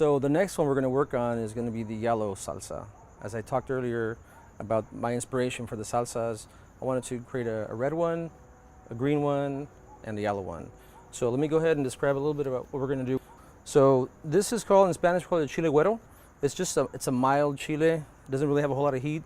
So the next one we're going to work on is going to be the yellow salsa. As I talked earlier about my inspiration for the salsas, I wanted to create a red one, a green one, and a yellow one. So let me go ahead and describe a little bit about what we're going to do. So this is called, in Spanish, called chile güero. It's a mild chile. It doesn't really have a whole lot of heat.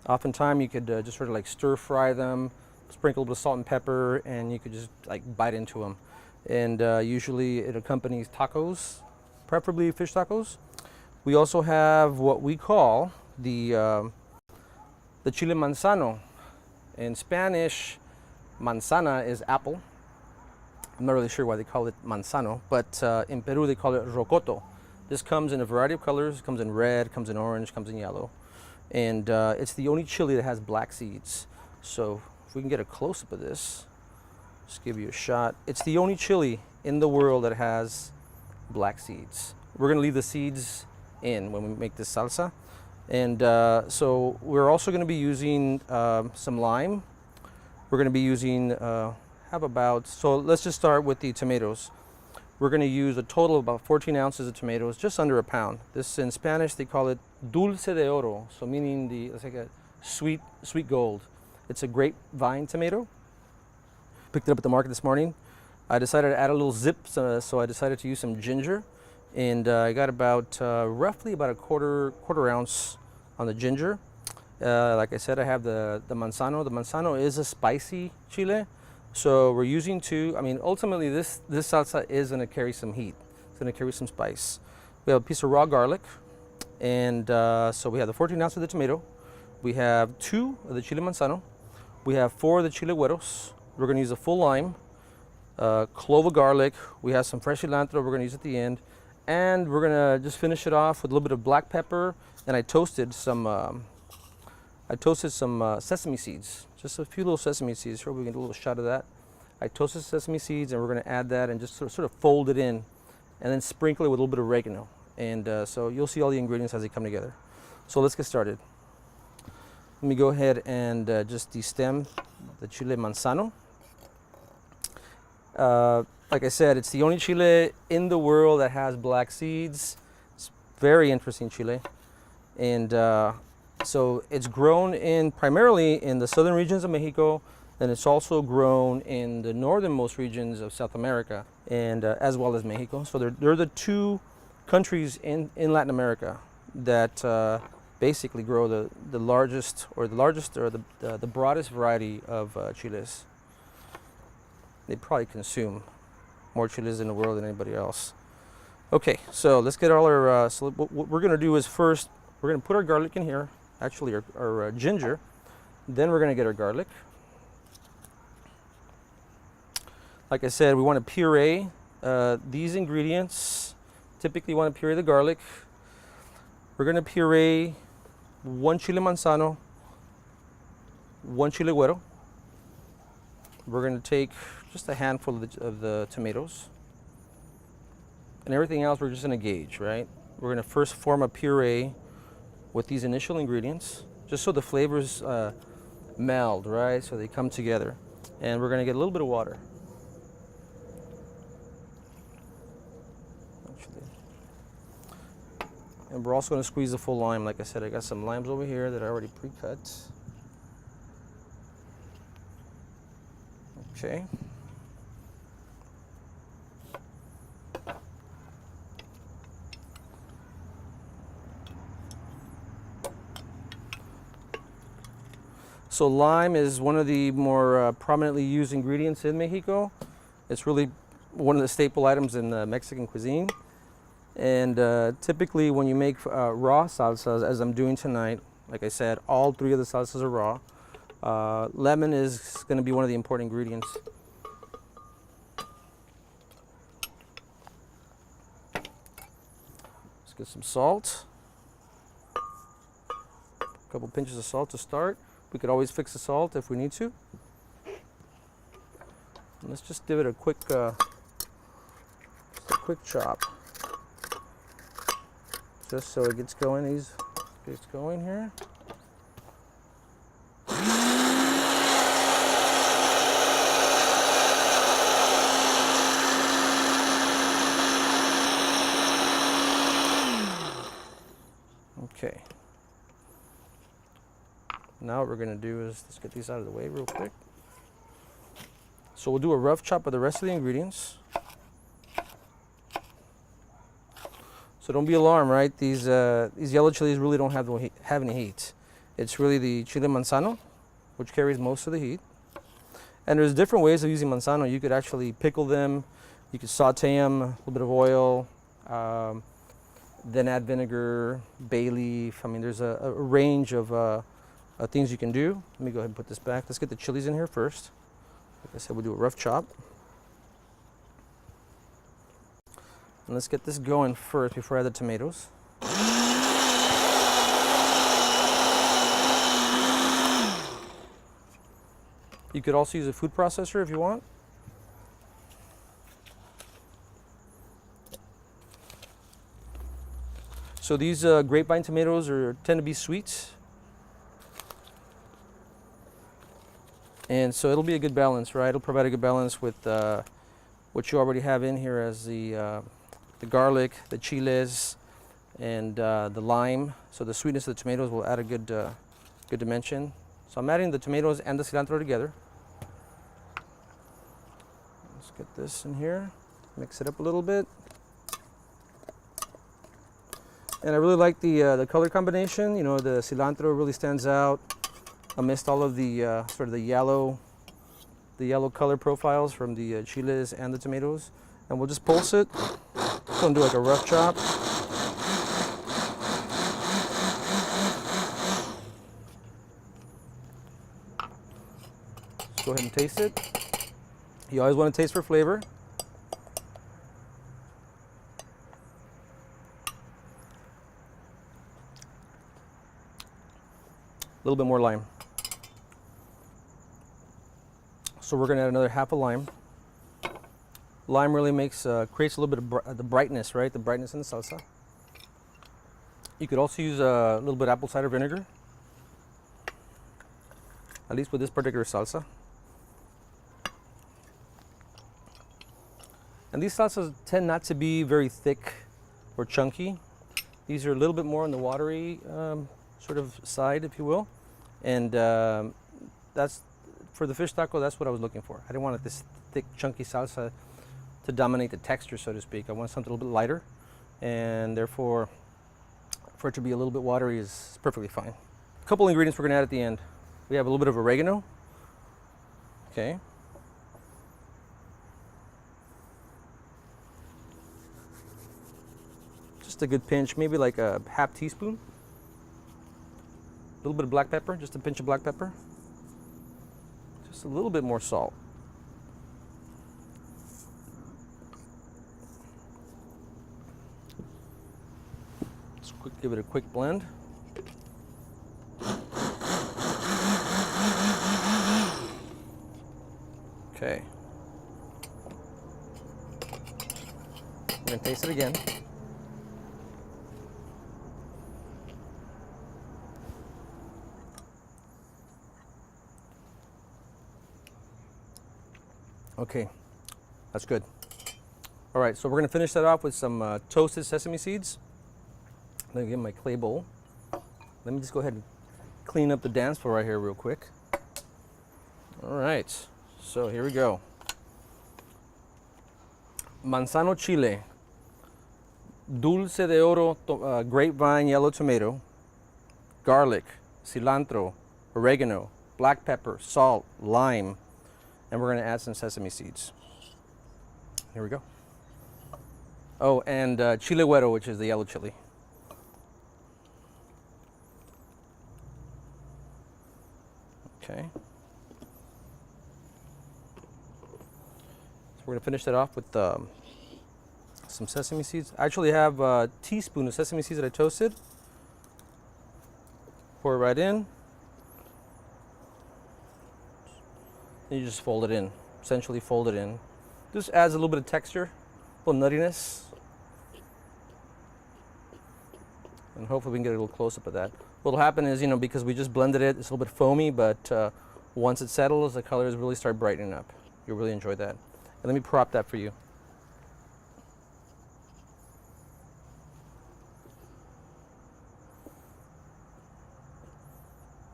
Oftentimes you could just sort of like stir fry them, sprinkle a little salt and pepper, and you could just like bite into them. And usually it accompanies tacos, preferably fish tacos. We also have what we call the chile manzano. In Spanish, manzana is apple. I'm not really sure why they call it manzano, but in Peru they call it rocoto. This comes in a variety of colors. It comes in red, comes in orange, comes in yellow. And it's the only chili that has black seeds. So if we can get a close-up of this, just give you a shot. It's the only chili in the world that has black seeds. We're gonna leave the seeds in when we make this salsa. And so we're also gonna be using some lime. We're gonna be using, so let's just start with the tomatoes. We're gonna use a total of about 14 ounces of tomatoes, just under a pound. This, in Spanish, they call it dulce de oro, so meaning it's like a sweet gold. It's a grapevine tomato. Picked it up at the market this morning. I decided to add a little zip, so I decided to use some ginger. And I got about roughly about a quarter ounce on the ginger. Like I said, I have the manzano. The manzano is a spicy chile, so we're using two. I mean, ultimately, this salsa is going to carry some heat. It's going to carry some spice. We have a piece of raw garlic, and so we have the 14 ounces of the tomato. We have 2 of the chile manzano. We have 4 of the chile güeros. We're going to use a full lime, clove of garlic. We have some fresh cilantro we're going to use at the end. And we're going to just finish it off with a little bit of black pepper. And I toasted some sesame seeds. Just a few little sesame seeds. Here we get a little shot of that. I toasted sesame seeds, and we're going to add that and just sort of fold it in. And then sprinkle it with a little bit of oregano. And so you'll see all the ingredients as they come together. So let's get started. Let me go ahead and just destem the chile manzano. Like I said, it's the only chile in the world that has black seeds. It's very interesting chile. And so it's grown primarily in the southern regions of Mexico, and it's also grown in the northernmost regions of South America, and as well as Mexico. So they're the 2 countries in Latin America that basically grow the broadest variety of chiles. They probably consume more chiles in the world than anybody else. Okay, so let's get all our, so what we're gonna do is first, we're gonna put our garlic in here, actually our ginger, then we're gonna get our garlic. Like I said, we wanna puree these ingredients. Typically wanna puree the garlic. We're gonna puree 1 chile manzano, 1 chile güero. We're gonna take just a handful of the tomatoes, and everything else we're just gonna gauge, right? We're gonna first form a puree with these initial ingredients, just so the flavors meld, right? So they come together. And we're gonna get a little bit of water. And we're also gonna squeeze the full lime. Like I said, I got some limes over here that I already pre-cut. Okay. So lime is one of the more prominently used ingredients in Mexico. It's really one of the staple items in Mexican cuisine. And typically when you make raw salsas, as I'm doing tonight, like I said, all 3 of the salsas are raw. Lemon is going to be one of the important ingredients. Let's get some salt. A couple pinches of salt to start. We could always fix the salt if we need to. And let's just give it a quick chop, just so it gets going. Gets going here. Okay. Now what we're gonna do is, let's get these out of the way real quick. So we'll do a rough chop of the rest of the ingredients. So don't be alarmed, right? These yellow chilies really don't have any heat. It's really the chile manzano, which carries most of the heat. And there's different ways of using manzano. You could actually pickle them, you could saute them, a little bit of oil, then add vinegar, bay leaf. I mean, there's a range of things you can do. Let me go ahead and put this back. Let's get the chilies in here first. Like I said, we'll do a rough chop. And let's get this going first before I add the tomatoes. You could also use a food processor if you want. So these grapevine tomatoes tend to be sweet. And so it'll be a good balance, right? It'll provide a good balance with what you already have in here as the garlic, the chiles, and the lime. So the sweetness of the tomatoes will add a good dimension. So I'm adding the tomatoes and the cilantro together. Let's get this in here, mix it up a little bit. And I really like the color combination. You know, the cilantro really stands out amidst all of the sort of the yellow color profiles from the chiles and the tomatoes. And we'll just pulse it. Just gonna do like a rough chop. Let's go ahead and taste it. You always want to taste for flavor. A little bit more lime. So we're going to add another half a lime. Lime really creates a little bit of the brightness, right? The brightness in the salsa. You could also use a little bit of apple cider vinegar, at least with this particular salsa. And these salsas tend not to be very thick or chunky. These are a little bit more on the watery sort of side, if you will. And that's, for the fish taco, that's what I was looking for. I didn't want this thick, chunky salsa to dominate the texture, so to speak. I want something a little bit lighter, and therefore, for it to be a little bit watery is perfectly fine. A couple ingredients we're gonna add at the end. We have a little bit of oregano. Okay. Just a good pinch, maybe like a half teaspoon. A little bit of black pepper, just a pinch of black pepper. Just a little bit more salt. Just give it a quick blend. Okay. I'm gonna taste it again. Okay, that's good. All right, so we're gonna finish that off with some toasted sesame seeds. Let me get my clay bowl. Let me just go ahead and clean up the dance floor right here real quick. All right, so here we go. Manzano chile, dulce de oro, grapevine yellow tomato, garlic, cilantro, oregano, black pepper, salt, lime, and we're going to add some sesame seeds. Here we go. Oh, and chile güero, which is the yellow chili. Okay. So we're going to finish that off with some sesame seeds. I actually have a teaspoon of sesame seeds that I toasted. Pour it right in. And you just fold it in, essentially fold it in. Just adds a little bit of texture, a little nuttiness. And hopefully we can get a little close up of that. What'll happen is, you know, because we just blended it, it's a little bit foamy, but once it settles, the colors really start brightening up. You'll really enjoy that. And let me prop that for you.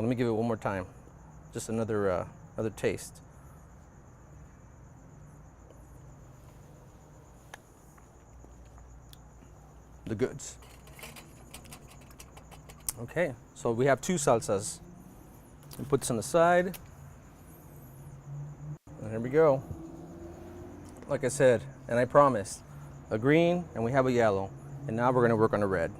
let me give it one more time. Just another taste. The goods. Okay, so we have two salsas. We put this on the side. And here we go. Like I said, and I promised, a green and we have a yellow. And now we're gonna work on a red.